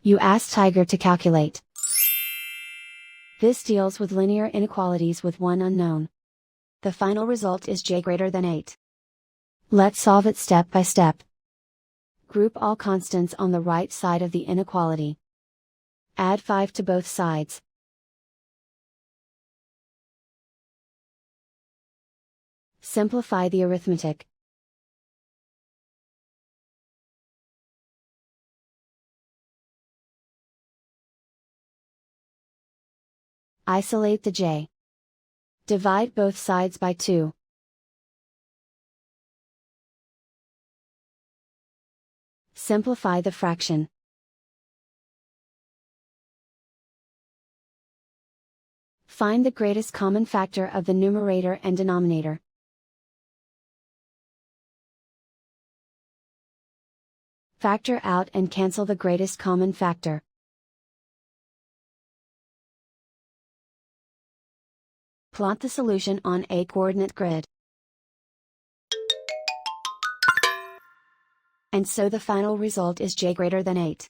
You ask Tiger to calculate. This deals with linear inequalities with one unknown. The final result is j greater than 8. Let's solve it step by step. Group all constants on the right side of the inequality. Add 5 to both sides. Simplify the arithmetic. Isolate the j. Divide both sides by 2. Simplify the fraction. Find the greatest common factor of the numerator and denominator. Factor out and cancel the greatest common factor. Plot the solution on a coordinate grid. And so the final result is j greater than 8.